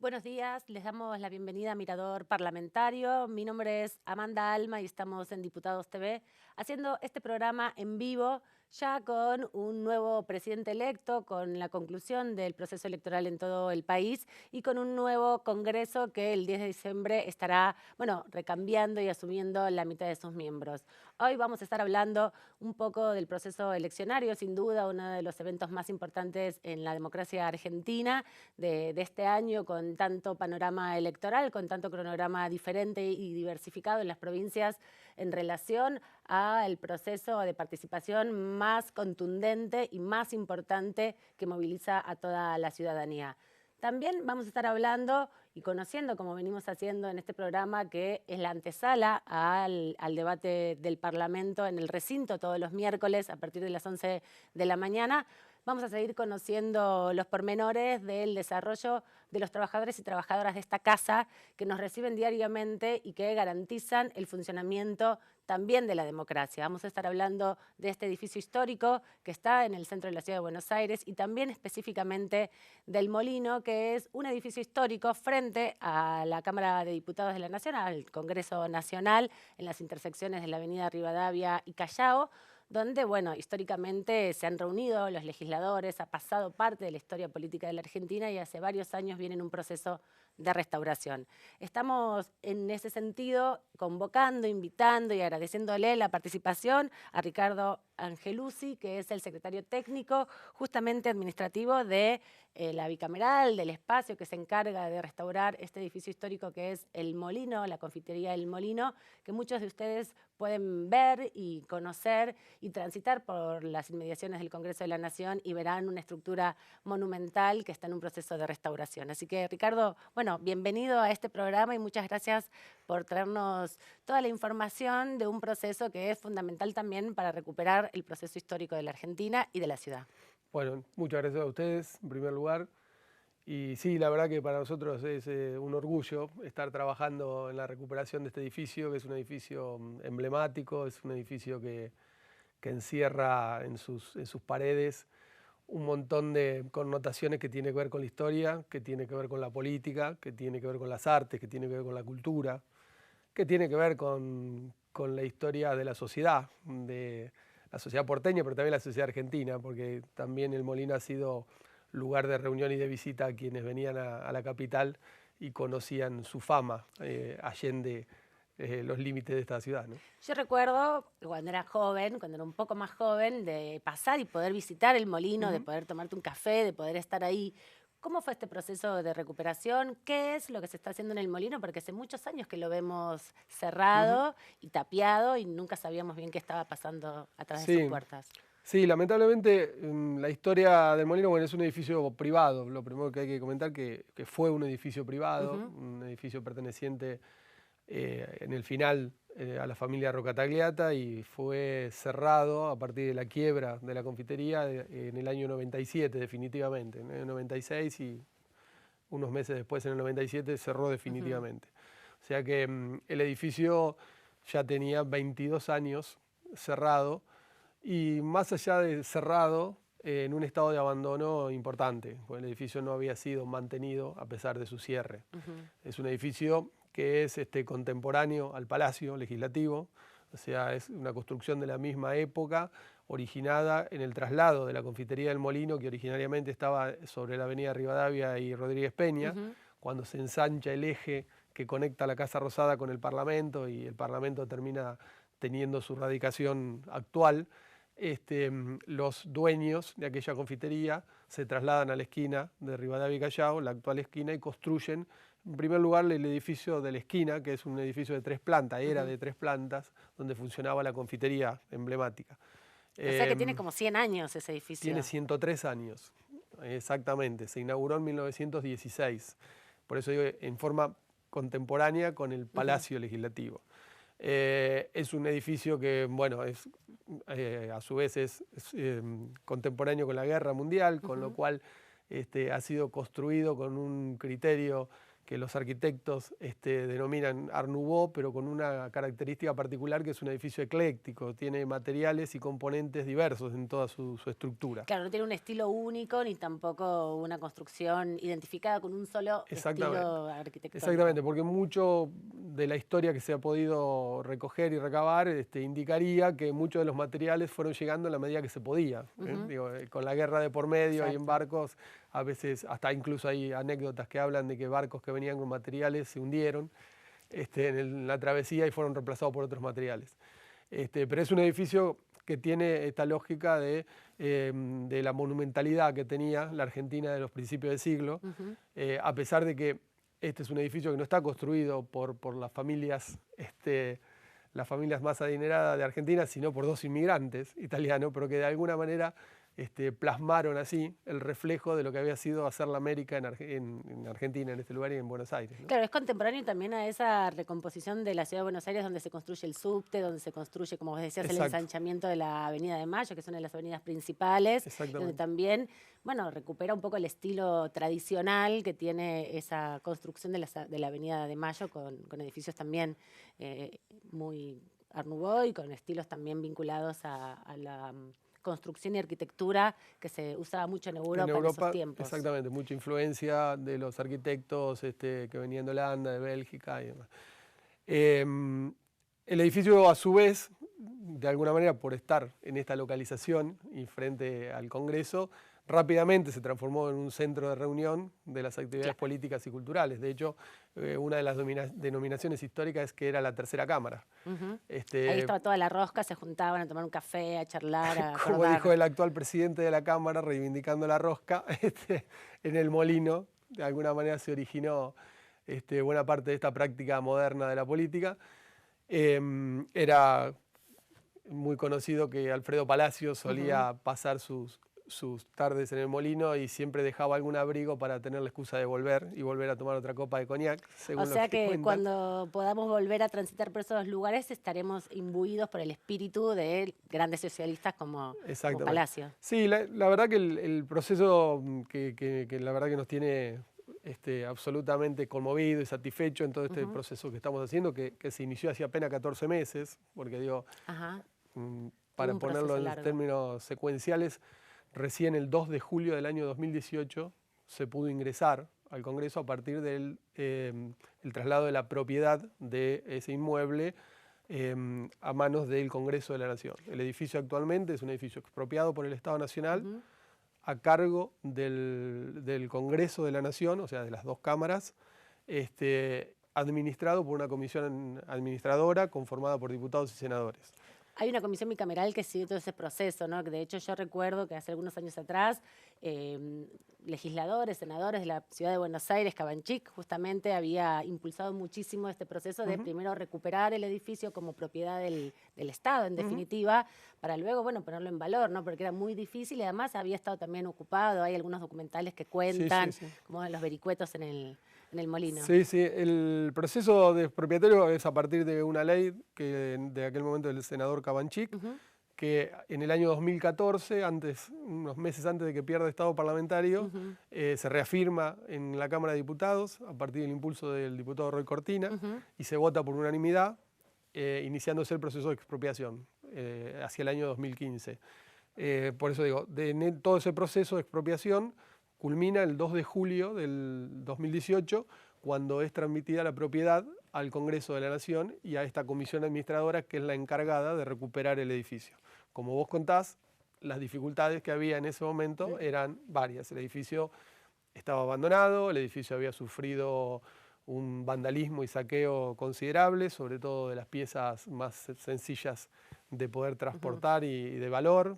Buenos días, les damos la bienvenida a Mirador Parlamentario. Mi nombre es Amanda Alma y estamos en Diputados TV haciendo este programa en vivo ya con un nuevo presidente electo, con la conclusión del proceso electoral en todo el país y con un nuevo Congreso que el 10 de diciembre estará, recambiando y asumiendo la mitad de sus miembros. Hoy vamos a estar hablando un poco del proceso eleccionario, sin duda uno de los eventos más importantes en la democracia argentina de este año, con tanto panorama electoral, con tanto cronograma diferente y diversificado en las provincias en relación al proceso de participación más contundente y más importante que moviliza a toda la ciudadanía. También vamos a estar hablando y conociendo, como venimos haciendo en este programa, que es la antesala al debate del Parlamento en el recinto todos los miércoles a partir de las 11 de la mañana. Vamos a seguir conociendo los pormenores del desarrollo de los trabajadores y trabajadoras de esta casa que nos reciben diariamente y que garantizan el funcionamiento también de la democracia. Vamos a estar hablando de este edificio histórico que está en el centro de la ciudad de Buenos Aires y también específicamente del Molino, que es un edificio histórico frente a la Cámara de Diputados de la Nación, al Congreso Nacional, en las intersecciones de la avenida Rivadavia y Callao, donde, históricamente se han reunido los legisladores, ha pasado parte de la historia política de la Argentina y hace varios años viene en un proceso de restauración. Estamos en ese sentido convocando, invitando y agradeciéndole la participación a Ricardo Angelucci, que es el secretario técnico justamente administrativo de la bicameral, del espacio que se encarga de restaurar este edificio histórico que es El Molino, la confitería del Molino, que muchos de ustedes pueden ver y conocer y transitar por las inmediaciones del Congreso de la Nación y verán una estructura monumental que está en un proceso de restauración. Así que, Ricardo, bienvenido a este programa y muchas gracias por traernos toda la información de un proceso que es fundamental también para recuperar el proceso histórico de la Argentina y de la ciudad. Bueno, muchas gracias a ustedes, en primer lugar. Y sí, la verdad que para nosotros es un orgullo estar trabajando en la recuperación de este edificio, que es un edificio emblemático, es un edificio que encierra en sus paredes un montón de connotaciones que tiene que ver con la historia, que tiene que ver con la política, que tiene que ver con las artes, que tiene que ver con la cultura, que tiene que ver con la historia de la sociedad porteña, pero también la sociedad argentina, porque también el Molino ha sido lugar de reunión y de visita a quienes venían a la capital y conocían su fama allende los límites de esta ciudad, ¿no? Yo recuerdo cuando era joven, cuando era un poco más joven, de pasar y poder visitar el Molino, de Ujú. poder tomarte un café, de poder estar ahí. ¿Cómo fue este proceso de recuperación? ¿Qué es lo que se está haciendo en el Molino? Porque hace muchos años que lo vemos Ujú. cerrado y tapiado y nunca sabíamos bien qué estaba pasando a través de sus Sí, puertas. sí, lamentablemente la historia del Molino, bueno, es un edificio privado. Lo primero que hay que comentar que fue un edificio privado, Ujú, un edificio perteneciente en el final a la familia Rocatagliata, y fue cerrado a partir de la quiebra de la confitería en el año 97 definitivamente. En el año 96 y unos meses después, en el 97, cerró ujú. definitivamente. O sea que el edificio ya tenía 22 años cerrado, y más allá de cerrado, en un estado de abandono importante, porque el edificio no había sido mantenido a pesar de su cierre. Ujú. Es un edificio que es contemporáneo al Palacio Legislativo, o sea, es una construcción de la misma época, originada en el traslado de la confitería del Molino, que originariamente estaba sobre la avenida Rivadavia y Rodríguez Peña, Ujú. cuando se ensancha el eje que conecta la Casa Rosada con el Parlamento y el Parlamento termina teniendo su radicación actual. Los dueños de aquella confitería se trasladan a la esquina de Rivadavia y Callao, la actual esquina, y construyen, en primer lugar, el edificio de la esquina, que es un edificio de 3 plantas, era Ujú. de 3 plantas, donde funcionaba la confitería emblemática. O sea que tiene Em, como 100 años ese Tiene edificio. 103 años, exactamente, se inauguró en 1916, por eso digo, en forma contemporánea con el Ujú, Palacio Legislativo. Es un edificio que, bueno, a su vez es contemporáneo con la Guerra Mundial, con lo ujú. cual ha sido construido con un criterio que los arquitectos denominan Art Nouveau, pero con una característica particular que es un edificio ecléctico, tiene materiales y componentes diversos en toda su estructura. Claro, no tiene un estilo único ni tampoco una construcción identificada con un solo estilo arquitectónico. Exactamente, porque mucho de la historia que se ha podido recoger y recabar indicaría que muchos de los materiales fueron llegando en la medida que se podía. Digo, con la guerra de por medio y en barcos, a veces hasta incluso hay anécdotas que hablan de que barcos que venían con materiales se hundieron en la travesía y fueron reemplazados por otros materiales. Pero es un edificio que tiene esta lógica de la monumentalidad que tenía la Argentina de los principios del siglo, a pesar de que este es un edificio que no está construido por las familias más adineradas de Argentina, sino por dos inmigrantes italianos, pero que de alguna manera plasmaron así el reflejo de lo que había sido hacer la América en Argentina, en este lugar y en Buenos Aires, ¿no? Claro, es contemporáneo también a esa recomposición de la ciudad de Buenos Aires, donde se construye el subte, donde se construye, como vos decías, el ensanchamiento de la Avenida de Mayo, que es una de las avenidas principales, donde también, bueno, recupera un poco el estilo tradicional que tiene esa construcción de la Avenida de Mayo, con edificios también muy Art Nouveau y con estilos también vinculados a la construcción y arquitectura que se usaba mucho en Europa en esos tiempos. Exactamente, mucha influencia de los arquitectos que venían de Holanda, de Bélgica y demás. El edificio, a su vez, de alguna manera, por estar en esta localización y frente al Congreso, rápidamente se transformó en un centro de reunión de las actividades políticas y culturales. De hecho, una de las denominaciones históricas es que era la tercera cámara. Ahí estaba toda la rosca, se juntaban a tomar un café, a charlar, a como acordar. dijo el actual presidente de la Cámara, reivindicando la rosca, en el Molino, de alguna manera se originó buena parte de esta práctica moderna de la política. Era muy conocido que Alfredo Palacio solía pasar sus tardes en el Molino y siempre dejaba algún abrigo para tener la excusa de volver a tomar otra copa de coñac. O sea que cuando podamos volver a transitar por esos lugares estaremos imbuidos por el espíritu de grandes socialistas como Palacio. Sí, la verdad que el proceso que la verdad que nos tiene absolutamente conmovido y satisfecho en todo este proceso que estamos haciendo, que se inició hace apenas 14 meses, porque digo, para ponerlo en términos secuenciales, recién el 2 de julio del año 2018 se pudo ingresar al Congreso a partir del el traslado de la propiedad de ese inmueble a manos del Congreso de la Nación. El edificio actualmente es un edificio expropiado por el Estado Nacional a cargo del Congreso de la Nación, o sea, de las dos cámaras, administrado por una comisión administradora conformada por diputados y senadores. Hay una comisión bicameral que sigue todo ese proceso, ¿no? Que de hecho yo recuerdo que hace algunos años atrás legisladores, senadores de la ciudad de Buenos Aires, Cabanchik, justamente había impulsado muchísimo este proceso de primero recuperar el edificio como propiedad del Estado, en definitiva, para luego, bueno, ponerlo en valor, ¿no? Porque era muy difícil y además había estado también ocupado. Hay algunos documentales que cuentan como los vericuetos en el Molino. Sí, el proceso de expropiatorio es a partir de una ley que de aquel momento del senador Cabanchik, que en el año 2014, unos meses antes de que pierda estado parlamentario, se reafirma en la Cámara de Diputados a partir del impulso del diputado Roy Cortina y se vota por unanimidad, iniciándose el proceso de expropiación hacia el año 2015. Por eso digo, todo ese proceso de expropiación culmina el 2 de julio del 2018, cuando es transmitida la propiedad al Congreso de la Nación y a esta comisión administradora que es la encargada de recuperar el edificio. Como vos contás, las dificultades que había en ese momento eran varias. El edificio estaba abandonado, el edificio había sufrido un vandalismo y saqueo considerable, sobre todo de las piezas más sencillas de poder transportar y de valor,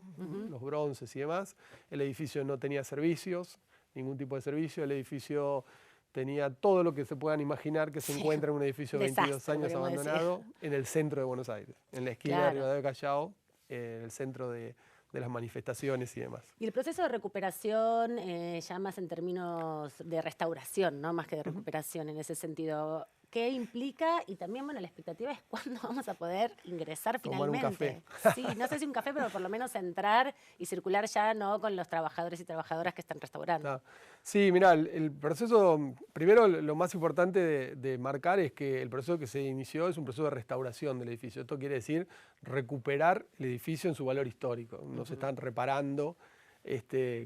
los bronces y demás. El edificio no tenía servicios, ningún tipo de servicio. El edificio tenía todo lo que se puedan imaginar que se encuentra en un edificio de 22 años abandonado en el centro de Buenos Aires, en la esquina de Rivadavia Callao, en el centro de las manifestaciones y demás. Y el proceso de recuperación, ya más en términos de restauración, ¿no? Más que de recuperación en ese sentido, qué implica y también, bueno, la expectativa es cuándo vamos a poder ingresar Tomar un finalmente. café. Sí, no sé si un café, pero por lo menos entrar y circular ya, ¿no? Con los trabajadores y trabajadoras que están restaurando. Está. Sí, mirá, el proceso, primero lo más importante de marcar es que el proceso que se inició es un proceso de restauración del edificio. Esto quiere decir recuperar el edificio en su valor histórico. No se están reparando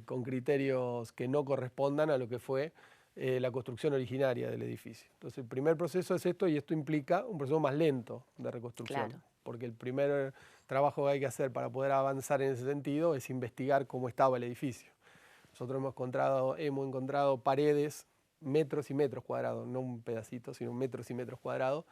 con criterios que no correspondan a lo que fue la construcción originaria del edificio. Entonces, el primer proceso es esto y esto implica un proceso más lento de reconstrucción. Claro. Porque el primer trabajo que hay que hacer para poder avanzar en ese sentido es investigar cómo estaba el edificio. Nosotros hemos encontrado paredes, metros y metros cuadrados, no un pedacito, sino metros y metros cuadrados,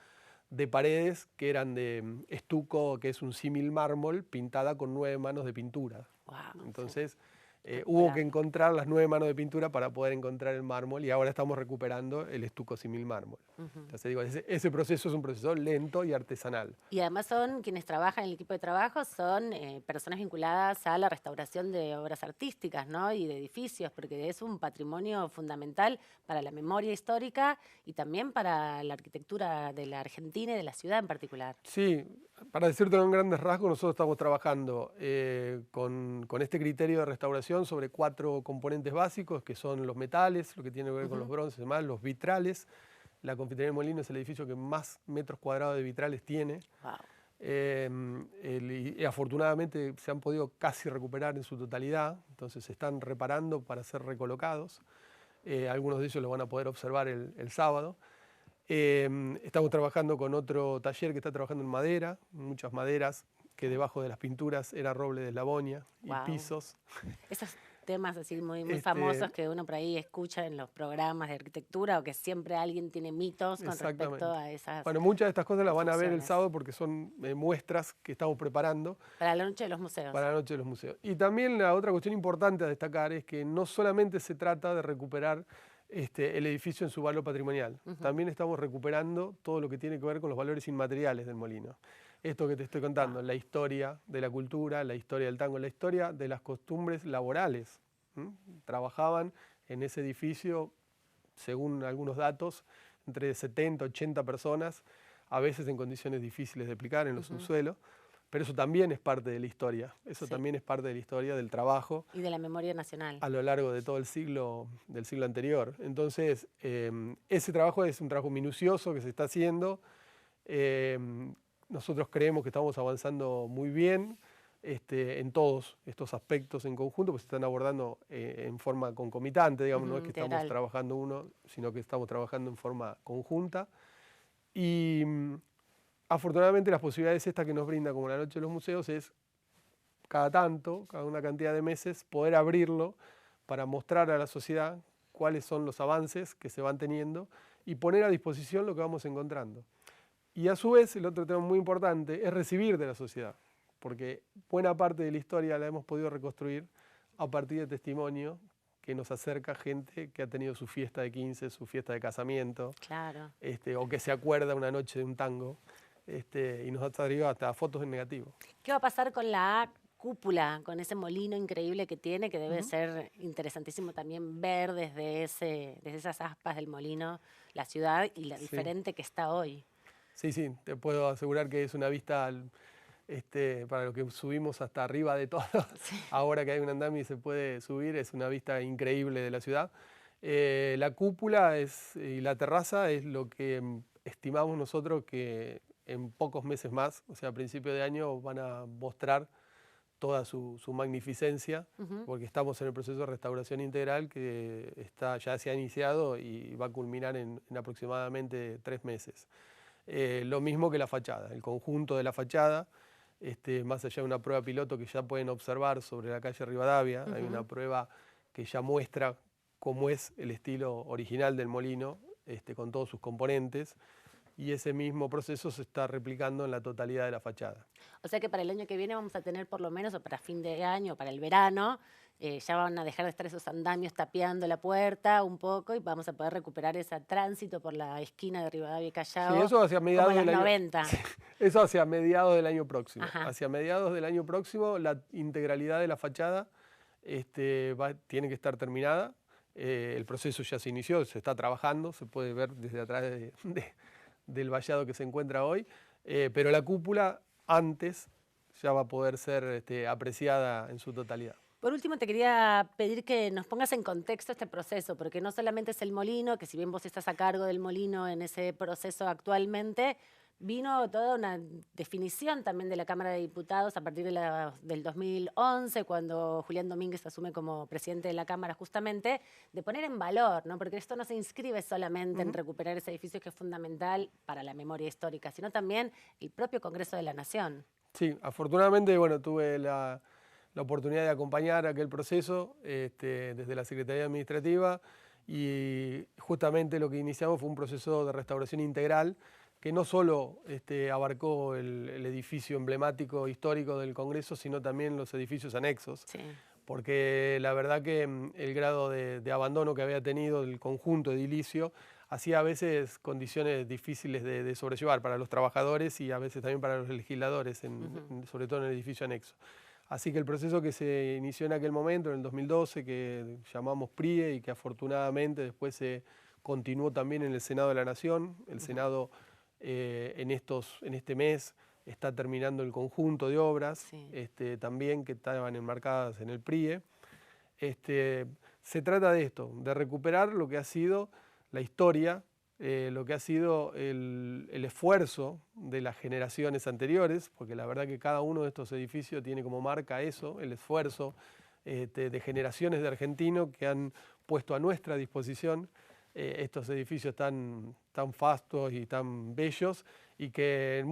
de paredes que eran de estuco, que es un símil mármol, pintada con 9 manos de pintura. Wow, Entonces, sí. hubo que encontrar las 9 manos de pintura para poder encontrar el mármol y ahora estamos recuperando el estuco símil mármol. Entonces, digo, ese proceso es un proceso lento y artesanal. Y además son quienes trabajan en el equipo de trabajo, son personas vinculadas a la restauración de obras artísticas, ¿no? Y de edificios, porque es un patrimonio fundamental para la memoria histórica y también para la arquitectura de la Argentina y de la ciudad en particular. Sí, para decirte en grandes rasgos, nosotros estamos trabajando con este criterio de restauración sobre 4 componentes básicos, que son los metales, lo que tiene que ver con los bronces y demás, los vitrales. La Confitería del Molino es el edificio que más metros cuadrados de vitrales tiene. Wow. Y afortunadamente se han podido casi recuperar en su totalidad, entonces se están reparando para ser recolocados. Algunos de ellos los van a poder observar el sábado. Estamos trabajando con otro taller que está trabajando en madera, muchas maderas, que debajo de las pinturas era roble de eslabonia y Wow. pisos. Esos temas así muy famosos que uno por ahí escucha en los programas de arquitectura o que siempre alguien tiene mitos con respecto a esas. Bueno, muchas de estas cosas las van a ver el funciones. sábado porque son muestras que estamos preparando. Para la noche de los museos. Para la noche de los museos. Y también la otra cuestión importante a destacar es que no solamente se trata de recuperar el edificio en su valor patrimonial, también estamos recuperando todo lo que tiene que ver con los valores inmateriales del molino. Esto que te estoy contando, la historia de la cultura, la historia del tango, la historia de las costumbres laborales. Trabajaban en ese edificio, según algunos datos, entre 70 y 80 personas, a veces en condiciones difíciles de explicar, en los subsuelos. Pero eso también es parte de la historia, eso también es parte de la historia del trabajo. Y de la memoria nacional. A lo largo de todo el siglo, del siglo anterior. Entonces, ese trabajo es un trabajo minucioso que se está haciendo. Nosotros creemos que estamos avanzando muy bien en todos estos aspectos en conjunto, pues se están abordando en forma concomitante, digamos, no es que estamos trabajando uno, sino que estamos trabajando en forma conjunta. Y afortunadamente las posibilidades estas que nos brinda como la Noche de los Museos es cada tanto, cada una cantidad de meses, poder abrirlo para mostrar a la sociedad cuáles son los avances que se van teniendo y poner a disposición lo que vamos encontrando. Y a su vez, el otro tema muy importante es recibir de la sociedad, porque buena parte de la historia la hemos podido reconstruir a partir de testimonio que nos acerca gente que ha tenido su fiesta de 15, su fiesta de casamiento, claro. O que se acuerda una noche de un tango. Y nos ha traído hasta fotos en negativo. ¿Qué va a pasar con la cúpula, con ese molino increíble que tiene, que debe ser interesantísimo también ver desde esas aspas del molino la ciudad y la diferente que está hoy? Sí, sí, te puedo asegurar que es una vista, para lo que subimos hasta arriba de todo, ahora que hay un andamio y se puede subir, es una vista increíble de la ciudad. La cúpula y la terraza es lo que estimamos nosotros que en pocos meses más, o sea, a principio de año, van a mostrar toda su magnificencia, porque estamos en el proceso de restauración integral que ya se ha iniciado y va a culminar en aproximadamente 3 meses. Lo mismo que la fachada, el conjunto de la fachada, más allá de una prueba piloto que ya pueden observar sobre la calle Rivadavia, hay una prueba que ya muestra cómo es el estilo original del molino, con todos sus componentes, y ese mismo proceso se está replicando en la totalidad de la fachada. O sea que para el año que viene vamos a tener por lo menos, o para fin de año, o para el verano, ya van a dejar de estar esos andamios tapiando la puerta un poco y vamos a poder recuperar ese tránsito por la esquina de Rivadavia y Callao, sí, eso hacia mediados como en los del 90. Eso hacia mediados del año próximo. Ajá. Hacia mediados del año próximo la integralidad de la fachada tiene que estar terminada. El proceso ya se inició, se está trabajando, se puede ver desde atrás del vallado que se encuentra hoy, pero la cúpula antes ya va a poder ser apreciada en su totalidad. Por último, te quería pedir que nos pongas en contexto este proceso, porque no solamente es el molino, que si bien vos estás a cargo del molino en ese proceso actualmente, vino toda una definición también de la Cámara de Diputados a partir del 2011, cuando Julián Domínguez asume como presidente de la Cámara justamente, de poner en valor, ¿no? Porque esto no se inscribe solamente en recuperar ese edificio que es fundamental para la memoria histórica, sino también el propio Congreso de la Nación. Sí, afortunadamente, bueno, tuve la oportunidad de acompañar aquel proceso desde la Secretaría Administrativa y justamente lo que iniciamos fue un proceso de restauración integral que no solo abarcó el edificio emblemático histórico del Congreso, sino también los edificios anexos. Sí. Porque la verdad que el grado de abandono que había tenido el conjunto edilicio hacía a veces condiciones difíciles de sobrellevar para los trabajadores y a veces también para los legisladores, sobre todo en el edificio anexo. Así que el proceso que se inició en aquel momento, en el 2012, que llamamos PRIE y que afortunadamente después se continuó también en el Senado de la Nación. El Senado en este mes está terminando el conjunto de obras, Sí. también que estaban enmarcadas en el PRIE. Se trata de esto, de recuperar lo que ha sido la historia, lo que ha sido el esfuerzo de las generaciones anteriores, porque la verdad que cada uno de estos edificios tiene como marca eso, el esfuerzo de generaciones de argentinos que han puesto a nuestra disposición estos edificios tan fastos y tan bellos y que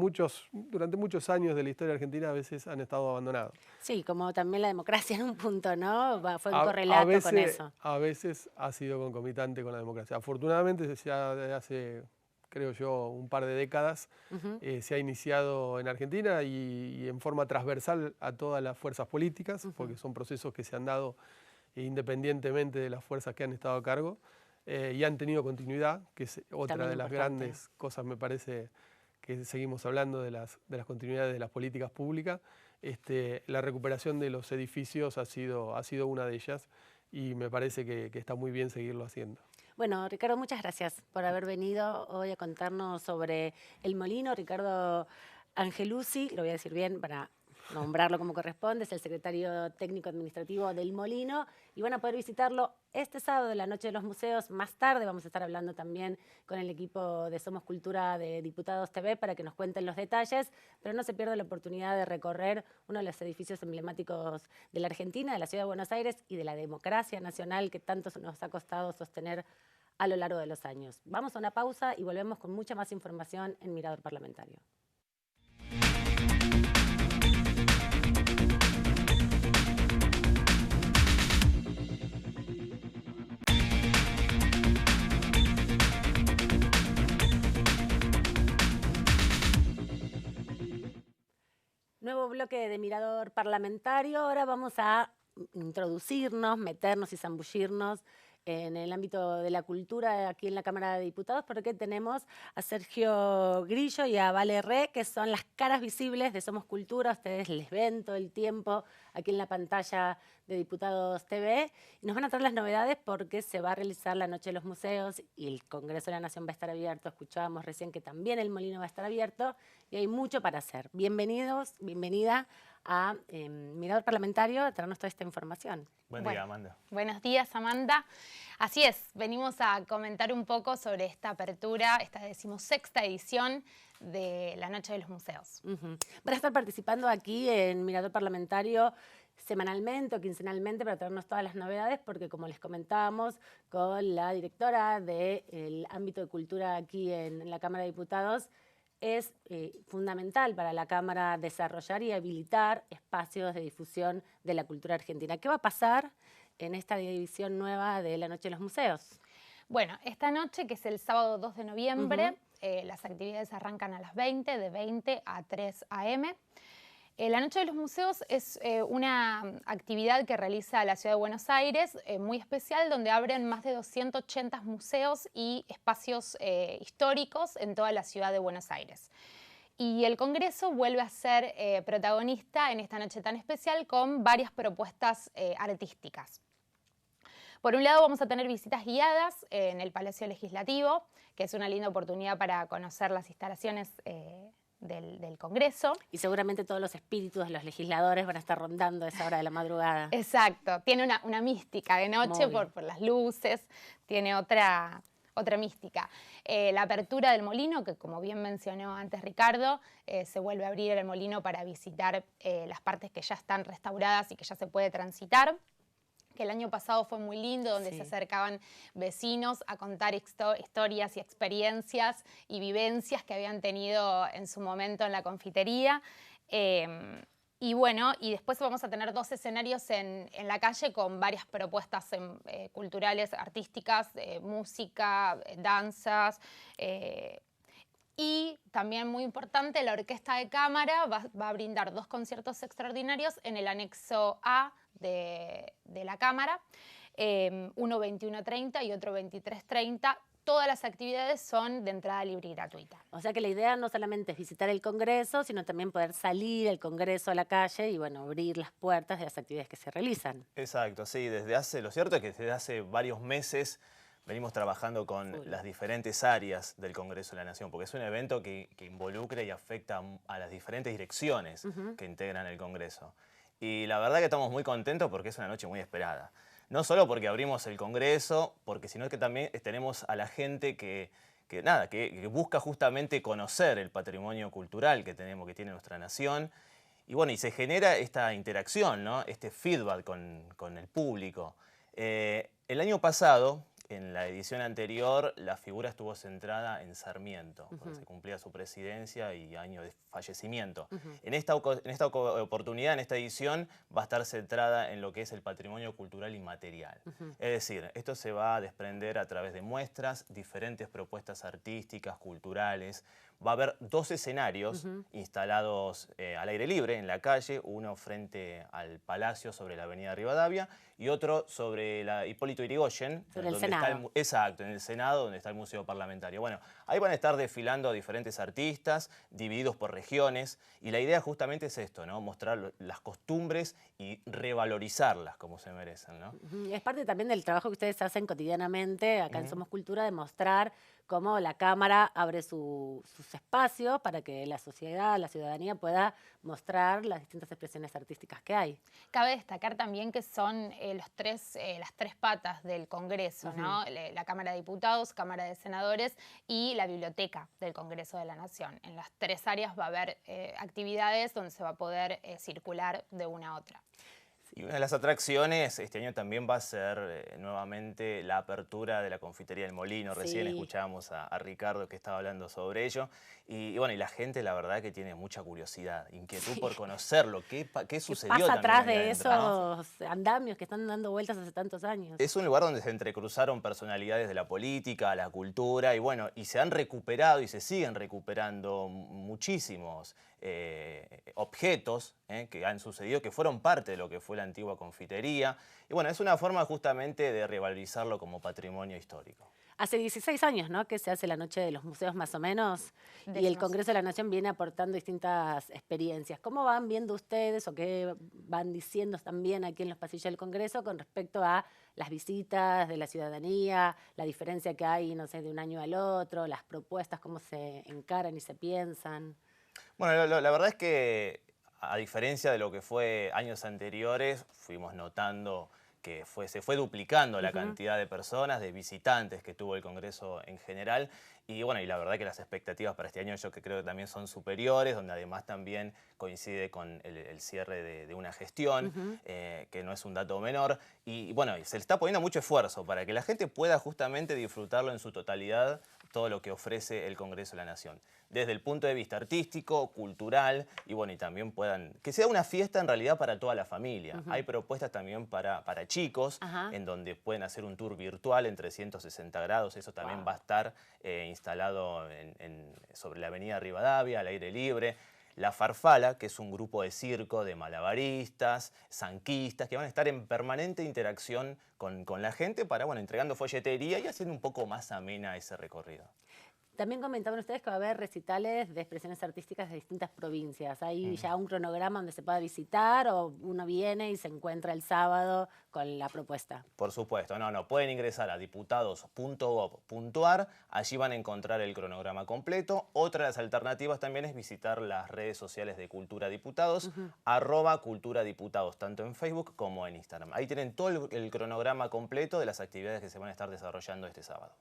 durante muchos años de la historia argentina a veces han estado abandonados. Sí, como también la democracia en un punto, ¿no? Fue un correlato con eso. A veces ha sido concomitante con la democracia. Afortunadamente, ya desde hace, creo yo, un par de décadas, se ha iniciado en Argentina y en forma transversal a todas las fuerzas políticas, porque son procesos que se han dado independientemente de las fuerzas que han estado a cargo. Y han tenido continuidad, que es otra También de las importante. grandes cosas, me parece, que seguimos hablando de las continuidades de las políticas públicas. La recuperación de los edificios ha sido una de ellas y me parece que está muy bien seguirlo haciendo. Bueno, Ricardo, muchas gracias por haber venido hoy a contarnos sobre el molino. Ricardo Angeluzzi, lo voy a decir bien para nombrarlo como corresponde, es el secretario técnico administrativo del Molino y van a poder visitarlo este sábado en la Noche de los Museos. Más tarde vamos a estar hablando también con el equipo de Somos Cultura de Diputados TV para que nos cuenten los detalles, pero no se pierda la oportunidad de recorrer uno de los edificios emblemáticos de la Argentina, de la Ciudad de Buenos Aires y de la democracia nacional que tanto nos ha costado sostener a lo largo de los años. Vamos a una pausa y volvemos con mucha más información en Mirador Parlamentario. Nuevo bloque de Mirador Parlamentario. Ahora vamos a introducirnos, meternos y zambullirnos en el ámbito de la cultura aquí en la Cámara de Diputados, porque tenemos a Sergio Grillo y a Vale Re, que son las caras visibles de Somos Cultura. Ustedes les ven todo el tiempo aquí en la pantalla de Diputados TV. Y nos van a traer las novedades porque se va a realizar la Noche de los Museos y el Congreso de la Nación va a estar abierto. Escuchábamos recién que también el Molino va a estar abierto y hay mucho para hacer. Bienvenidos, bienvenida a Mirador Parlamentario a traernos toda esta información. Buen día, Amanda. Buenos días, Amanda. Así es, venimos a comentar un poco sobre esta apertura, esta 16ª edición de la Noche de los Museos. Van a estar participando aquí en Mirador Parlamentario semanalmente o quincenalmente para traernos todas las novedades, porque como les comentábamos con la directora del ámbito de cultura aquí en la Cámara de Diputados, es fundamental para la Cámara desarrollar y habilitar espacios de difusión de la cultura argentina. ¿Qué va a pasar en esta edición nueva de la Noche de los Museos? Bueno, esta noche, que es el sábado 2 de noviembre, las actividades arrancan a las 20, de 20 a 3 a.m. La Noche de los Museos es una actividad que realiza la Ciudad de Buenos Aires, muy especial, donde abren más de 280 museos y espacios históricos en toda la Ciudad de Buenos Aires. Y el Congreso vuelve a ser protagonista en esta noche tan especial con varias propuestas artísticas. Por un lado vamos a tener visitas guiadas en el Palacio Legislativo, que es una linda oportunidad para conocer las instalaciones del Congreso. Y seguramente todos los espíritus de los legisladores van a estar rondando a esa hora de la madrugada. Exacto, tiene una mística de noche por las luces, tiene otra mística. La apertura del molino, que como bien mencionó antes Ricardo, se vuelve a abrir el molino para visitar las partes que ya están restauradas y que ya se puede transitar, que el año pasado fue muy lindo, donde se acercaban vecinos a contar historias y experiencias y vivencias que habían tenido en su momento en la confitería. Y bueno, y después vamos a tener 2 escenarios en la calle con varias propuestas culturales, artísticas, música, danzas. Y también muy importante, la Orquesta de Cámara va a brindar 2 conciertos extraordinarios en el anexo A de la Cámara, uno 21:30 y otro 23:30. Todas las actividades son de entrada libre y gratuita. O sea que la idea no solamente es visitar el Congreso, sino también poder salir del Congreso a la calle y, bueno, abrir las puertas de las actividades que se realizan. Exacto, sí. Lo cierto es que desde hace varios meses venimos trabajando con las diferentes áreas del Congreso de la Nación, porque es un evento que involucra y afecta a las diferentes direcciones que integran el Congreso. Y la verdad que estamos muy contentos porque es una noche muy esperada. No solo porque abrimos el Congreso, sino que también tenemos a la gente que busca justamente conocer el patrimonio cultural que tiene nuestra nación. Y bueno, y se genera esta interacción, ¿no? Este feedback con el público. El año pasado, en la edición anterior, la figura estuvo centrada en Sarmiento, porque se cumplía su presidencia y año de fallecimiento. En esta oportunidad, en esta edición, va a estar centrada en lo que es el patrimonio cultural inmaterial. Es decir, esto se va a desprender a través de muestras, diferentes propuestas artísticas, culturales. Va a haber 2 escenarios instalados al aire libre, en la calle, uno frente al Palacio sobre la avenida Rivadavia y otro sobre la Hipólito Yrigoyen. Sobre el Senado. Exacto, en el Senado, donde está el Museo Parlamentario. Bueno, ahí van a estar desfilando diferentes artistas, divididos por regiones, y la idea justamente es esto, ¿no? Mostrar las costumbres y revalorizarlas como se merecen, ¿no? Es parte también del trabajo que ustedes hacen cotidianamente acá en Somos Cultura, de mostrar cómo la Cámara abre sus espacios para que la sociedad, la ciudadanía pueda mostrar las distintas expresiones artísticas que hay. Cabe destacar también que son las 3 patas del Congreso, ¿no? La Cámara de Diputados, Cámara de Senadores y la Biblioteca del Congreso de la Nación. En las 3 áreas va a haber actividades donde se va a poder circular de una a otra. Y una de las atracciones este año también va a ser nuevamente la apertura de la Confitería del Molino. Recién escuchábamos a Ricardo que estaba hablando sobre ello. Y bueno, y la gente la verdad que tiene mucha curiosidad, inquietud por conocerlo. ¿Qué sucedió ¿Qué pasa también atrás ahí de adentro, esos andamios que están dando vueltas hace tantos años? Es un lugar donde se entrecruzaron personalidades de la política, la cultura, y bueno, y se han recuperado y se siguen recuperando muchísimos objetos que han sucedido, que fueron parte de lo que fue la antigua confitería. Y bueno, es una forma justamente de revalorizarlo como patrimonio histórico. Hace 16 años, ¿no?, que se hace la Noche de los Museos más o menos, y el Congreso de la Nación viene aportando distintas experiencias. ¿Cómo van viendo ustedes o qué van diciendo también aquí en los pasillos del Congreso con respecto a las visitas de la ciudadanía, la diferencia que hay, no sé, de un año al otro, las propuestas, cómo se encaran y se piensan? Bueno, la verdad es que a diferencia de lo que fue años anteriores, fuimos notando que se fue duplicando la cantidad de personas, de visitantes que tuvo el Congreso en general. Y bueno, y la verdad que las expectativas para este año yo creo que también son superiores, donde además también coincide con el cierre de una gestión, que no es un dato menor. Y bueno, se le está poniendo mucho esfuerzo para que la gente pueda justamente disfrutarlo en su totalidad, todo lo que ofrece el Congreso de la Nación. Desde el punto de vista artístico, cultural, y bueno, y también que sea una fiesta en realidad para toda la familia. Hay propuestas también para chicos, en donde pueden hacer un tour virtual en 360 grados, eso también va a estar instalado sobre la avenida Rivadavia, al aire libre. La Farfala, que es un grupo de circo de malabaristas, zanquistas, que van a estar en permanente interacción con la gente para, bueno, entregando folletería y haciendo un poco más amena ese recorrido. También comentaban ustedes que va a haber recitales de expresiones artísticas de distintas provincias. ¿Hay ya un cronograma donde se pueda visitar o uno viene y se encuentra el sábado con la propuesta? Por supuesto, no, pueden ingresar a diputados.gov.ar, allí van a encontrar el cronograma completo. Otra de las alternativas también es visitar las redes sociales de Cultura Diputados, @culturadiputados, tanto en Facebook como en Instagram. Ahí tienen todo el cronograma completo de las actividades que se van a estar desarrollando este sábado.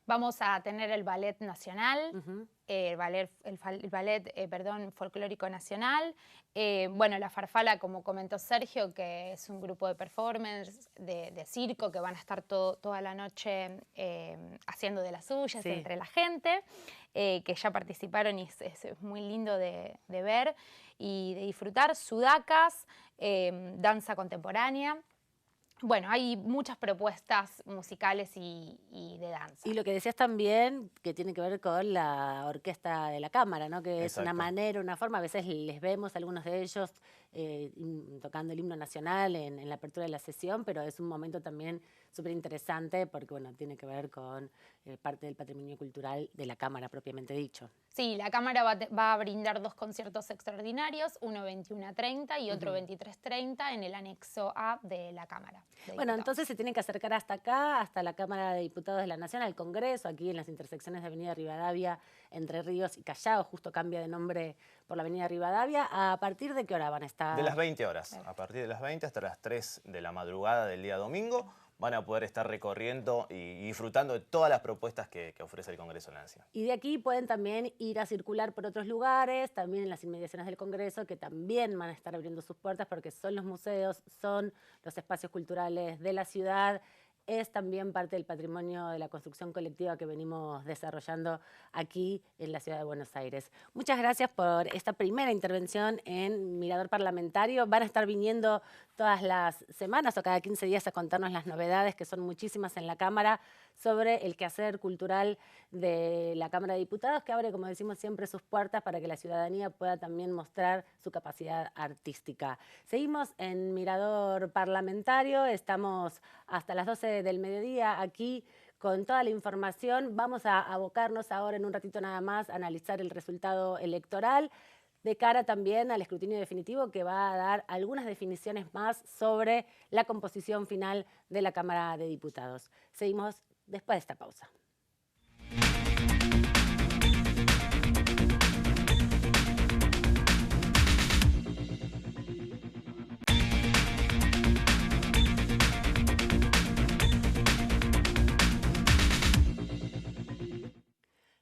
Vamos a tener el Ballet Nacional, el ballet Folclórico Nacional. Bueno, la Farfala, como comentó Sergio, que es un grupo de performance, de circo, que van a estar toda la noche haciendo de las suyas entre la gente, que ya participaron y es muy lindo de ver y de disfrutar. Sudacas, danza contemporánea. Bueno, hay muchas propuestas musicales y de danza. Y lo que decías también, que tiene que ver con la orquesta de la Cámara, ¿no? Que es una manera, una forma, a veces les vemos a algunos de ellos tocando el himno nacional en la apertura de la sesión, pero es un momento también súper interesante porque, bueno, tiene que ver con parte del patrimonio cultural de la Cámara propiamente dicho. Sí, la Cámara va a brindar 2 conciertos extraordinarios, uno 21:30 y otro 23:30 en el anexo A de la Cámara. Bueno, entonces se tienen que acercar hasta acá, hasta la Cámara de Diputados de la Nación, al Congreso, aquí en las intersecciones de Avenida Rivadavia, Entre Ríos y Callao, justo cambia de nombre por la Avenida Rivadavia. ¿A partir de qué hora van a estar? De las 20 horas, a partir de las 20 hasta las 3 de la madrugada del día domingo, van a poder estar recorriendo y disfrutando de todas las propuestas que ofrece el Congreso de la Nación. Y de aquí pueden también ir a circular por otros lugares, también en las inmediaciones del Congreso, que también van a estar abriendo sus puertas porque son los museos, son los espacios culturales de la ciudad. Es también parte del patrimonio de la construcción colectiva que venimos desarrollando aquí en la ciudad de Buenos Aires. Muchas gracias por esta primera intervención en Mirador Parlamentario. Van a estar viniendo todas las semanas o cada 15 días a contarnos las novedades, que son muchísimas en la Cámara, sobre el quehacer cultural de la Cámara de Diputados, que abre, como decimos siempre, sus puertas para que la ciudadanía pueda también mostrar su capacidad artística. Seguimos en Mirador Parlamentario, estamos hasta las 12 del mediodía aquí con toda la información. Vamos a abocarnos ahora en un ratito nada más a analizar el resultado electoral, de cara también al escrutinio definitivo que va a dar algunas definiciones más sobre la composición final de la Cámara de Diputados. Seguimos después de esta pausa.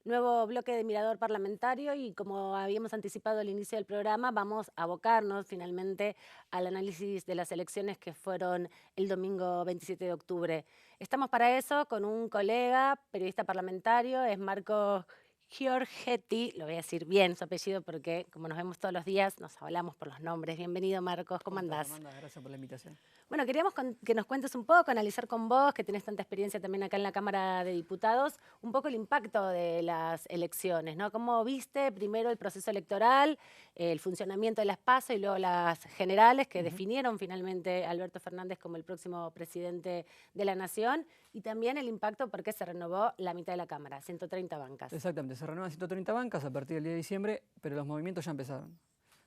Nuevo bloque de Mirador Parlamentario y como habíamos anticipado al inicio del programa, vamos a abocarnos finalmente al análisis de las elecciones que fueron el domingo 27 de octubre. Estamos para eso con un colega, periodista parlamentario, es Marcos Giorgetti, lo voy a decir bien su apellido porque como nos vemos todos los días nos hablamos por los nombres. Bienvenido Marcos, ¿cómo andás? Gracias por la invitación. Bueno, queríamos que nos cuentes un poco, analizar con vos, que tenés tanta experiencia también acá en la Cámara de Diputados, un poco el impacto de las elecciones, ¿no? ¿Cómo viste primero el proceso electoral, el funcionamiento de las PASO y luego las generales que definieron finalmente a Alberto Fernández como el próximo presidente de la Nación? Y también el impacto porque se renovó la mitad de la Cámara, 130 bancas. Exactamente, se renuevan 130 bancas a partir del día de diciembre, pero los movimientos ya empezaron.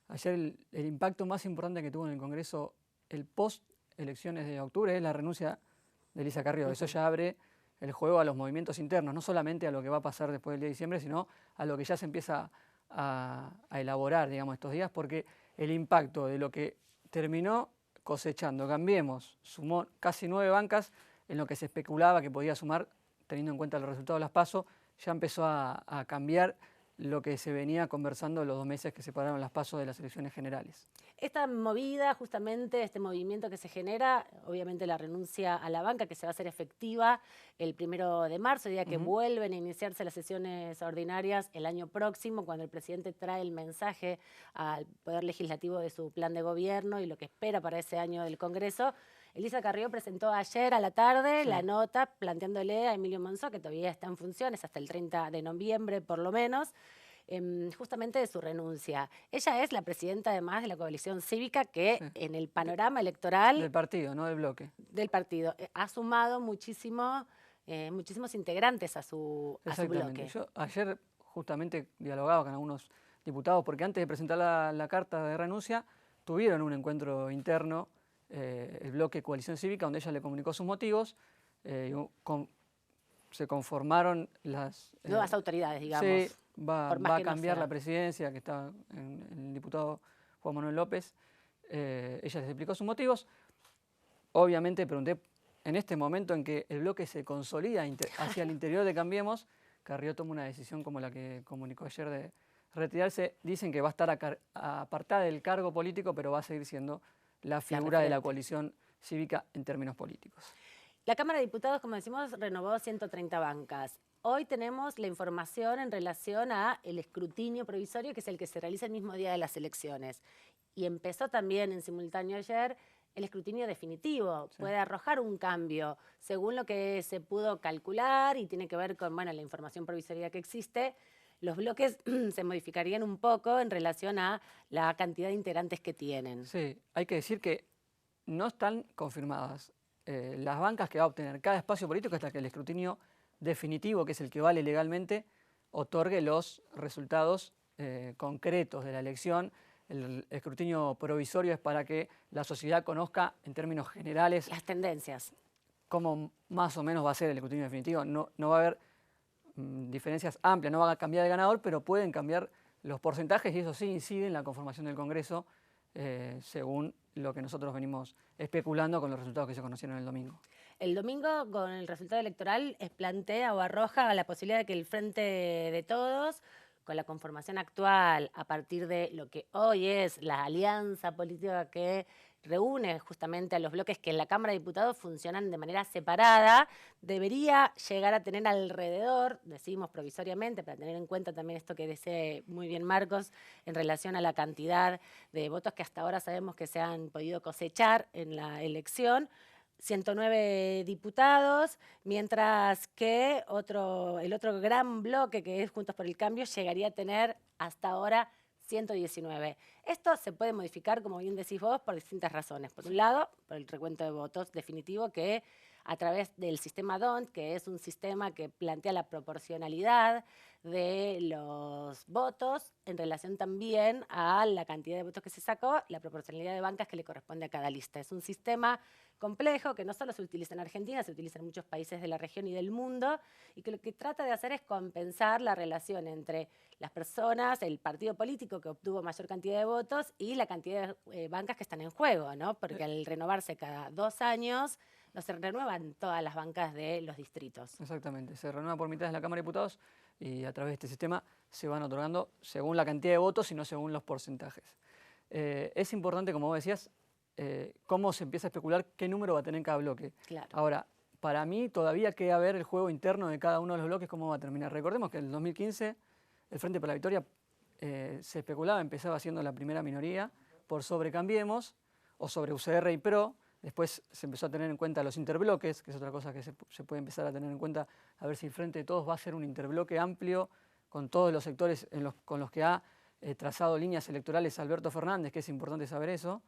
Ayer el impacto más importante que tuvo en el Congreso el post-elecciones de octubre es la renuncia de Elisa Carrió. Eso ya abre el juego a los movimientos internos, no solamente a lo que va a pasar después del día de diciembre, sino a lo que ya se empieza a elaborar, digamos, estos días, porque el impacto de lo que terminó cosechando, Cambiemos, sumó casi 9 bancas en lo que se especulaba que podía sumar, teniendo en cuenta los resultados de las PASO, ya empezó a cambiar lo que se venía conversando los 2 meses que separaron las PASO de las elecciones generales. Esta movida, justamente, este movimiento que se genera, obviamente la renuncia a la banca, que se va a hacer efectiva el 1 de marzo, día que vuelven a iniciarse las sesiones ordinarias el año próximo, cuando el presidente trae el mensaje al Poder Legislativo de su plan de gobierno y lo que espera para ese año del Congreso. Elisa Carrió presentó ayer a la tarde la nota planteándole a Emilio Monzó, que todavía está en funciones hasta el 30 de noviembre por lo menos, justamente de su renuncia. Ella es la presidenta además de la coalición cívica que en el panorama electoral... Del partido, no del bloque. Del partido. Ha sumado muchísimo muchísimos integrantes a su bloque. Yo ayer justamente dialogaba con algunos diputados, porque antes de presentar la carta de renuncia, tuvieron un encuentro interno, el bloque Coalición Cívica, donde ella le comunicó sus motivos, se conformaron las... nuevas autoridades, digamos. Sí, va a cambiar no la presidencia, que está en el diputado Juan Manuel López. Ella les explicó sus motivos. Obviamente pregunté, en este momento en que el bloque se consolida hacia el interior de Cambiemos, Carrió toma una decisión como la que comunicó ayer de retirarse. Dicen que va a estar apartada del cargo político, pero va a seguir siendo la figura de la coalición cívica en términos políticos. La Cámara de Diputados, como decimos, renovó 130 bancas. Hoy tenemos la información en relación al escrutinio provisorio, que es el que se realiza el mismo día de las elecciones. Y empezó también en simultáneo ayer el escrutinio definitivo. Sí. Puede arrojar un cambio según lo que se pudo calcular y tiene que ver con la información provisoria que existe. Los bloques se modificarían un poco en relación a la cantidad de integrantes que tienen. Sí, hay que decir que no están confirmadas las bancas que va a obtener cada espacio político hasta que el escrutinio definitivo, que es el que vale legalmente, otorgue los resultados concretos de la elección. El escrutinio provisorio es para que la sociedad conozca en términos generales las tendencias. Cómo más o menos va a ser el escrutinio definitivo. No va a haber diferencias amplias, no va a cambiar el ganador, pero pueden cambiar los porcentajes y eso sí incide en la conformación del Congreso según lo que nosotros venimos especulando con los resultados que se conocieron el domingo. El domingo, con el resultado electoral, plantea o arroja la posibilidad de que el Frente de Todos, con la conformación actual, a partir de lo que hoy es la alianza política que reúne justamente a los bloques que en la Cámara de Diputados funcionan de manera separada, debería llegar a tener alrededor, decimos provisoriamente, para tener en cuenta también esto que dice muy bien Marcos, en relación a la cantidad de votos que hasta ahora sabemos que se han podido cosechar en la elección, 109 diputados, mientras que el otro gran bloque que es Juntos por el Cambio llegaría a tener hasta ahora 119. Esto se puede modificar, como bien decís vos, por distintas razones. Por un lado, por el recuento de votos definitivo que a través del sistema DONT, que es un sistema que plantea la proporcionalidad de los votos en relación también a la cantidad de votos que se sacó, la proporcionalidad de bancas que le corresponde a cada lista. Es un sistema complejo que no solo se utiliza en Argentina, se utiliza en muchos países de la región y del mundo, y que lo que trata de hacer es compensar la relación entre las personas, el partido político que obtuvo mayor cantidad de votos y la cantidad de bancas que están en juego, ¿no? Porque al renovarse cada 2 años, no se renuevan todas las bancas de los distritos. Exactamente, se renueva por mitad de la Cámara de Diputados y a través de este sistema se van otorgando según la cantidad de votos y no según los porcentajes. Es importante, como vos decías, cómo se empieza a especular qué número va a tener cada bloque. Claro. Ahora, para mí todavía queda ver el juego interno de cada uno de los bloques, cómo va a terminar. Recordemos que en el 2015 el Frente para la Victoria se especulaba, empezaba siendo la primera minoría por sobre Cambiemos o sobre UCR y PRO. Después se empezó a tener en cuenta los interbloques, que es otra cosa que se puede empezar a tener en cuenta, a ver si el Frente de Todos va a ser un interbloque amplio con todos los sectores con los que ha trazado líneas electorales Alberto Fernández, que es importante saber eso,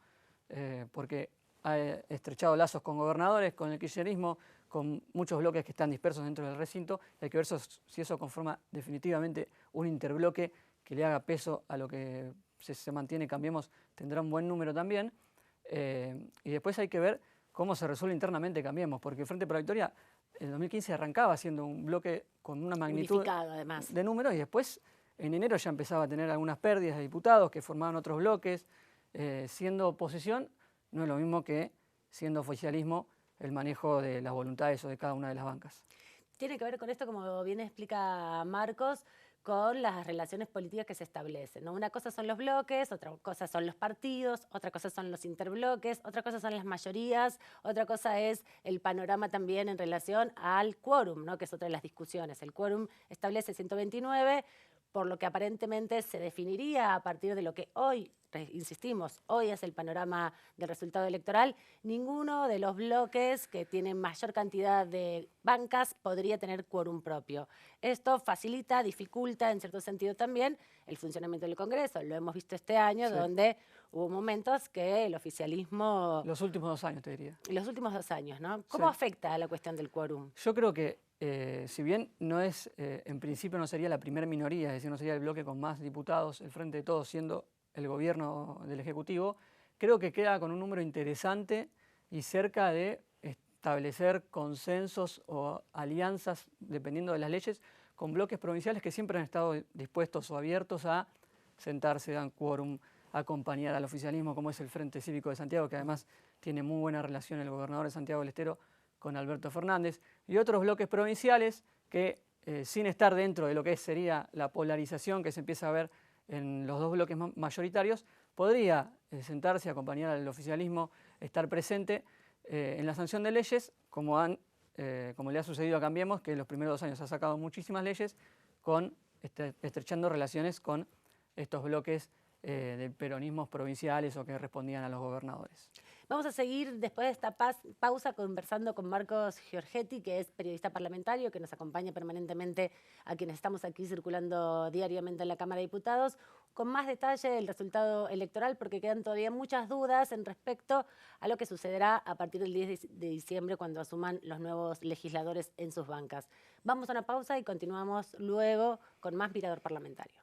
porque ha estrechado lazos con gobernadores, con el kirchnerismo, con muchos bloques que están dispersos dentro del recinto. Hay que ver si eso conforma definitivamente un interbloque que le haga peso a lo que se mantiene Cambiemos, tendrá un buen número también. Y después hay que ver cómo se resuelve internamente Cambiemos, porque el Frente para la Victoria en 2015 arrancaba siendo un bloque con una magnitud además de números y después en enero ya empezaba a tener algunas pérdidas de diputados que formaban otros bloques. Siendo oposición no es lo mismo que siendo oficialismo el manejo de las voluntades o de cada una de las bancas. Tiene que ver con esto, como bien explica Marcos, con las relaciones políticas que se establecen, ¿no? Una cosa son los bloques, otra cosa son los partidos, otra cosa son los interbloques, otra cosa son las mayorías, otra cosa es el panorama también en relación al quórum, ¿no? Que es otra de las discusiones. El quórum establece 129, por lo que aparentemente se definiría a partir de lo que hoy, insistimos, hoy es el panorama del resultado electoral. Ninguno de los bloques que tienen mayor cantidad de bancas podría tener quórum propio. Esto facilita, dificulta en cierto sentido también el funcionamiento del Congreso. Lo hemos visto este año, sí, donde hubo momentos que el oficialismo... Los últimos 2 años, te diría. Los últimos 2 años, ¿no? ¿Cómo afecta a la cuestión del quórum? Yo creo que si bien no es, en principio no sería la primera minoría, es decir, no sería el bloque con más diputados, el Frente de Todos siendo el gobierno del Ejecutivo, creo que queda con un número interesante y cerca de establecer consensos o alianzas, dependiendo de las leyes, con bloques provinciales que siempre han estado dispuestos o abiertos a sentarse, dan quórum, acompañar al oficialismo, como es el Frente Cívico de Santiago, que además tiene muy buena relación el gobernador de Santiago del Estero con Alberto Fernández, y otros bloques provinciales que, sin estar dentro de lo que sería la polarización que se empieza a ver en los dos bloques mayoritarios, podría sentarse, acompañar al oficialismo, estar presente en la sanción de leyes, como le ha sucedido a Cambiemos, que en los primeros 2 años ha sacado muchísimas leyes, estrechando relaciones con estos bloques de peronismos provinciales o que respondían a los gobernadores. Vamos a seguir después de esta pausa conversando con Marcos Giorgetti, que es periodista parlamentario, que nos acompaña permanentemente a quienes estamos aquí circulando diariamente en la Cámara de Diputados, con más detalle del resultado electoral, porque quedan todavía muchas dudas en respecto a lo que sucederá a partir del 10 de diciembre cuando asuman los nuevos legisladores en sus bancas. Vamos a una pausa y continuamos luego con más Mirador Parlamentario.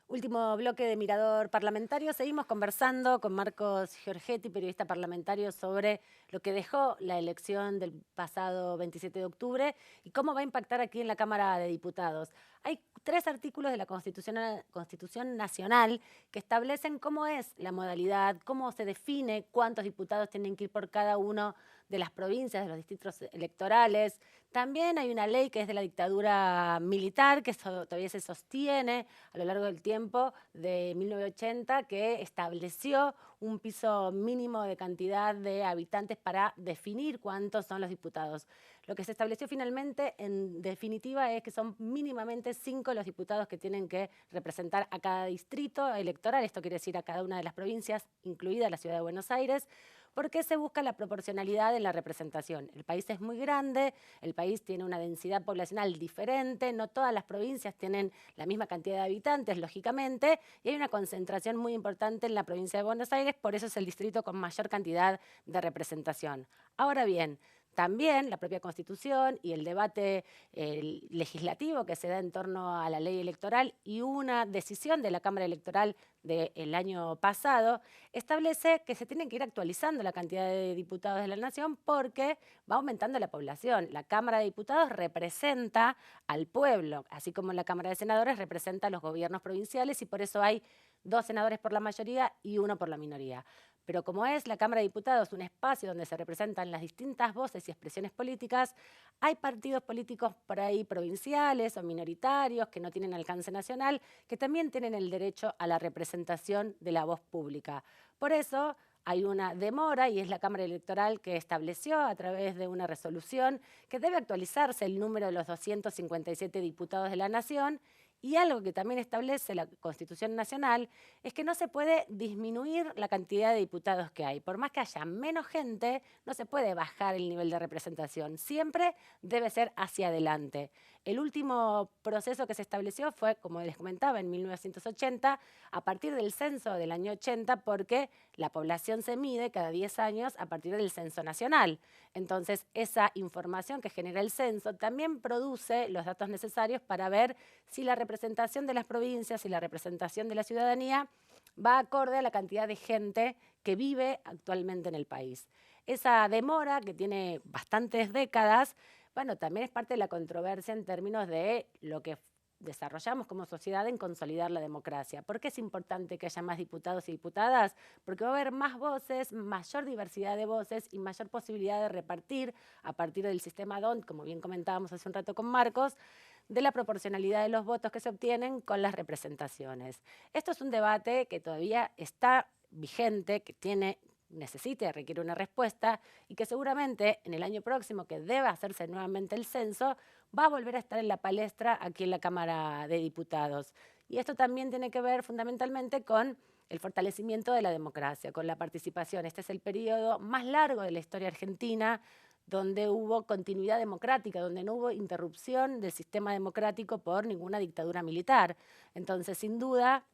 Último bloque de Mirador Parlamentario. Seguimos conversando con Marcos Giorgetti, periodista parlamentario, sobre lo que dejó la elección del pasado 27 de octubre y cómo va a impactar aquí en la Cámara de Diputados. Hay 3 artículos de la Constitución Nacional que establecen cómo es la modalidad, cómo se define cuántos diputados tienen que ir por cada uno de las provincias, de los distritos electorales. También hay una ley que es de la dictadura militar, que todavía se sostiene a lo largo del tiempo, de 1980, que estableció un piso mínimo de cantidad de habitantes para definir cuántos son los diputados. Lo que se estableció finalmente, en definitiva, es que son mínimamente 5 los diputados que tienen que representar a cada distrito electoral. Esto quiere decir a cada una de las provincias, incluida la ciudad de Buenos Aires. ¿Por qué se busca la proporcionalidad en la representación? El país es muy grande, el país tiene una densidad poblacional diferente, no todas las provincias tienen la misma cantidad de habitantes, lógicamente, y hay una concentración muy importante en la provincia de Buenos Aires, por eso es el distrito con mayor cantidad de representación. Ahora bien, también la propia Constitución y el debate legislativo que se da en torno a la ley electoral y una decisión de la Cámara Electoral del año pasado establece que se tiene que ir actualizando la cantidad de diputados de la Nación porque va aumentando la población. La Cámara de Diputados representa al pueblo, así como la Cámara de Senadores representa a los gobiernos provinciales y por eso hay 2 senadores por la mayoría y 1 por la minoría. Pero como es la Cámara de Diputados un espacio donde se representan las distintas voces y expresiones políticas, hay partidos políticos por ahí provinciales o minoritarios que no tienen alcance nacional, que también tienen el derecho a la representación de la voz pública. Por eso hay una demora y es la Cámara Electoral que estableció a través de una resolución que debe actualizarse el número de los 257 diputados de la Nación. Y algo que también establece la Constitución Nacional es que no se puede disminuir la cantidad de diputados que hay. Por más que haya menos gente, no se puede bajar el nivel de representación. Siempre debe ser hacia adelante. El último proceso que se estableció fue, como les comentaba, en 1980, a partir del censo del año 80, porque la población se mide cada 10 años a partir del censo nacional. Entonces, esa información que genera el censo también produce los datos necesarios para ver si la representación de las provincias y la representación de la ciudadanía va acorde a la cantidad de gente que vive actualmente en el país. Esa demora, que tiene bastantes décadas, bueno, también es parte de la controversia en términos de lo que desarrollamos como sociedad en consolidar la democracia. ¿Por qué es importante que haya más diputados y diputadas? Porque va a haber más voces, mayor diversidad de voces y mayor posibilidad de repartir a partir del sistema DONT, como bien comentábamos hace un rato con Marcos, de la proporcionalidad de los votos que se obtienen con las representaciones. Esto es un debate que todavía está vigente, que necesita y requiere una respuesta y que seguramente en el año próximo, que deba hacerse nuevamente el censo, va a volver a estar en la palestra aquí en la Cámara de Diputados. Y esto también tiene que ver fundamentalmente con el fortalecimiento de la democracia, con la participación. Este es el periodo más largo de la historia argentina donde hubo continuidad democrática, donde no hubo interrupción del sistema democrático por ninguna dictadura militar. Entonces, sin duda,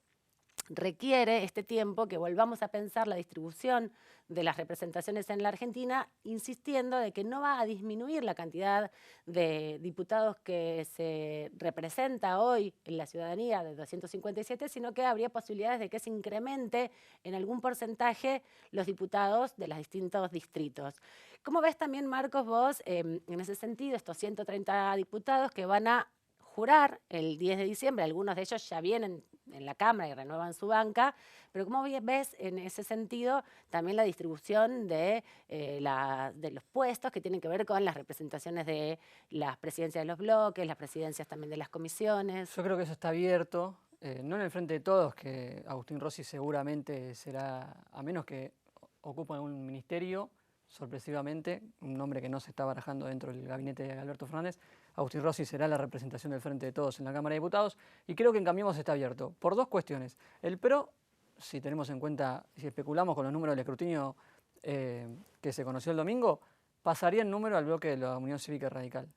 requiere este tiempo que volvamos a pensar la distribución de las representaciones en la Argentina, insistiendo de que no va a disminuir la cantidad de diputados que se representa hoy en la ciudadanía de 257, sino que habría posibilidades de que se incremente en algún porcentaje los diputados de los distintos distritos. ¿Cómo ves también, Marcos, vos, en ese sentido, estos 130 diputados que van a jurar el 10 de diciembre? Algunos de ellos ya vienen en la Cámara y renuevan su banca, pero ¿cómo ves en ese sentido también la distribución de los puestos que tienen que ver con las representaciones de las presidencias de los bloques, las presidencias también de las comisiones? Yo creo que eso está abierto, no en el frente de todos, que Agustín Rossi seguramente será, a menos que ocupe un ministerio, sorpresivamente, un nombre que no se está barajando dentro del gabinete de Alberto Fernández, Agustín Rossi será la representación del Frente de Todos en la Cámara de Diputados, y creo que en Cambiemos está abierto, por dos cuestiones. El PRO, si tenemos en cuenta, si especulamos con los números del escrutinio que se conoció el domingo, pasaría en número al bloque de la Unión Cívica Radical.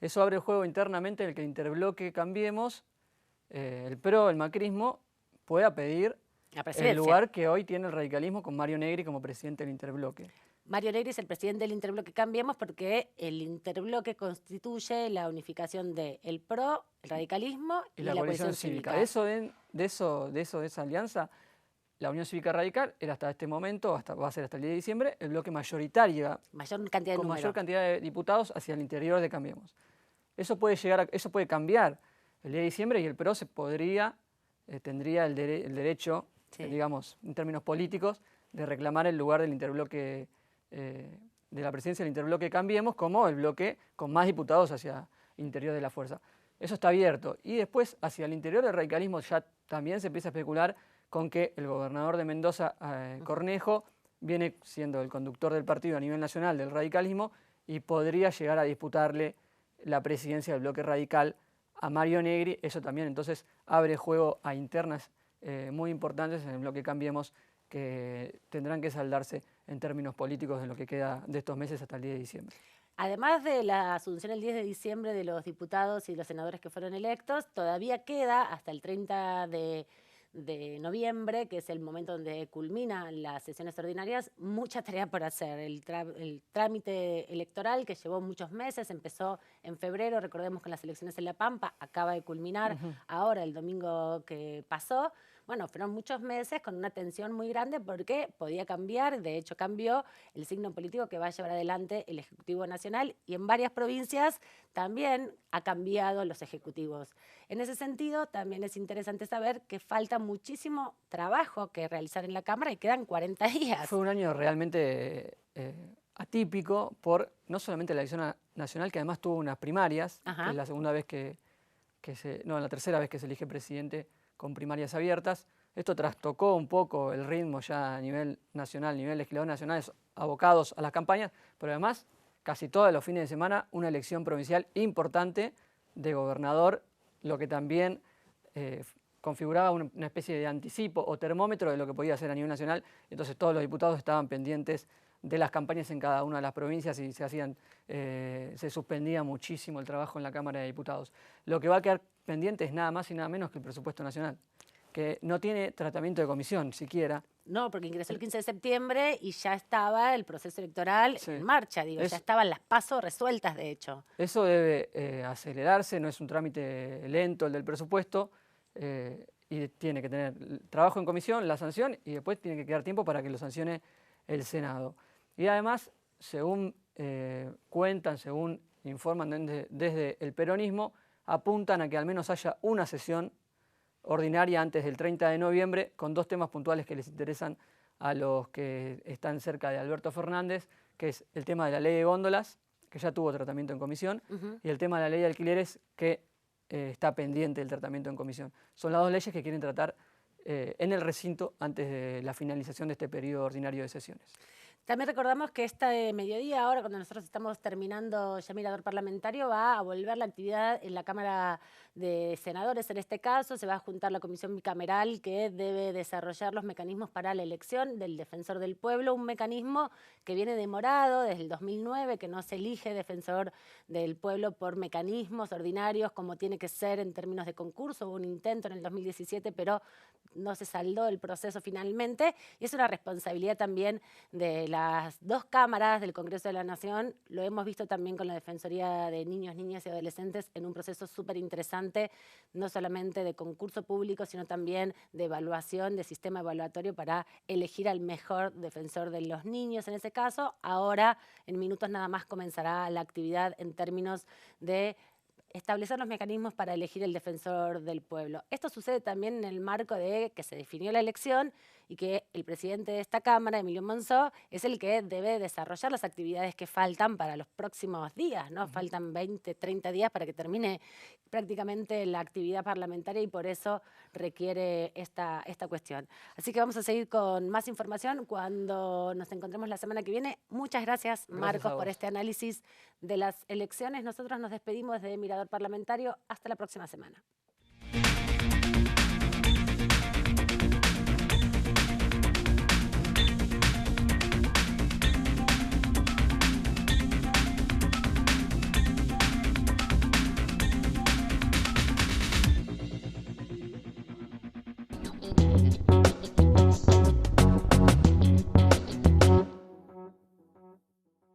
Eso abre el juego internamente en el que el interbloque Cambiemos, el PRO, el macrismo, pueda pedir el lugar que hoy tiene el radicalismo con Mario Negri como presidente del interbloque. Mario Negri es el presidente del interbloque Cambiemos porque el interbloque constituye la unificación del PRO, el radicalismo y la coalición cívica. De esa alianza, la Unión Cívica Radical era hasta este momento, va a ser hasta el 10 de diciembre, el bloque mayoritario, mayor cantidad de diputados hacia el interior de Cambiemos. Eso puede cambiar el 10 de diciembre y el PRO tendría el derecho, digamos, en términos políticos, de reclamar el lugar del interbloque de la presidencia del interbloque Cambiemos como el bloque con más diputados hacia el interior de la fuerza. Eso está abierto. Y después, hacia el interior del radicalismo, ya también se empieza a especular con que el gobernador de Mendoza, Cornejo, viene siendo el conductor del partido a nivel nacional del radicalismo y podría llegar a disputarle la presidencia del bloque radical a Mario Negri. Eso también entonces abre juego a internas muy importantes en el bloque Cambiemos, que tendrán que saldarse en términos políticos de lo que queda de estos meses hasta el 10 de diciembre. Además de la asunción el 10 de diciembre de los diputados y los senadores que fueron electos, todavía queda hasta el 30 de noviembre, que es el momento donde culminan las sesiones ordinarias, mucha tarea por hacer. El trámite electoral, que llevó muchos meses, empezó en febrero, recordemos que las elecciones en La Pampa, acaba de culminar ahora el domingo que pasó. Bueno, fueron muchos meses con una tensión muy grande porque podía cambiar, de hecho cambió el signo político que va a llevar adelante el Ejecutivo Nacional y en varias provincias también ha cambiado los ejecutivos. En ese sentido, también es interesante saber que falta muchísimo trabajo que realizar en la Cámara y quedan 40 días. Fue un año realmente atípico por no solamente la elección nacional, que además tuvo unas primarias, que es la segunda vez la tercera vez que se elige presidente con primarias abiertas. Esto trastocó un poco el ritmo ya a nivel nacional, a nivel legisladores nacionales abocados a las campañas, pero además casi todos los fines de semana una elección provincial importante de gobernador, lo que también configuraba una especie de anticipo o termómetro de lo que podía hacer a nivel nacional. Entonces todos los diputados estaban pendientes de las campañas en cada una de las provincias y se suspendía muchísimo el trabajo en la Cámara de Diputados. Lo que va a quedar pendiente es nada más y nada menos que el presupuesto nacional, que no tiene tratamiento de comisión siquiera. No, porque ingresó el 15 de septiembre y ya estaba el proceso electoral en marcha, ya estaban las PASO resueltas, de hecho. Eso debe acelerarse, no es un trámite lento el del presupuesto, y tiene que tener trabajo en comisión, la sanción, y después tiene que quedar tiempo para que lo sancione el Senado. Y además, según cuentan, según informan desde el peronismo, apuntan a que al menos haya una sesión ordinaria antes del 30 de noviembre con dos temas puntuales que les interesan a los que están cerca de Alberto Fernández, que es el tema de la ley de góndolas, que ya tuvo tratamiento en comisión, y el tema de la ley de alquileres, que está pendiente del tratamiento en comisión. Son las dos leyes que quieren tratar en el recinto antes de la finalización de este periodo ordinario de sesiones. También recordamos que este mediodía, ahora cuando nosotros estamos terminando ya Mirador Parlamentario, va a volver la actividad en la Cámara de Senadores. En este caso se va a juntar la comisión bicameral que debe desarrollar los mecanismos para la elección del Defensor del Pueblo, un mecanismo que viene demorado desde el 2009, que no se elige Defensor del Pueblo por mecanismos ordinarios como tiene que ser en términos de concurso. Hubo un intento en el 2017, pero no se saldó el proceso finalmente, y es una responsabilidad también de las dos cámaras del Congreso de la Nación. Lo hemos visto también con la Defensoría de Niños, Niñas y Adolescentes en un proceso súper interesante, no solamente de concurso público, sino también de evaluación, de sistema evaluatorio para elegir al mejor defensor de los niños. En ese caso, ahora en minutos nada más comenzará la actividad en términos de establecer los mecanismos para elegir el defensor del pueblo. Esto sucede también en el marco de que se definió la elección y que el presidente de esta Cámara, Emilio Monzó, es el que debe desarrollar las actividades que faltan para los próximos días, ¿no? Faltan 20, 30 días para que termine prácticamente la actividad parlamentaria y por eso requiere esta cuestión. Así que vamos a seguir con más información cuando nos encontremos la semana que viene. Muchas gracias, Marcos, por este análisis de las elecciones. Nosotros nos despedimos de Mirador Parlamentario. Hasta la próxima semana.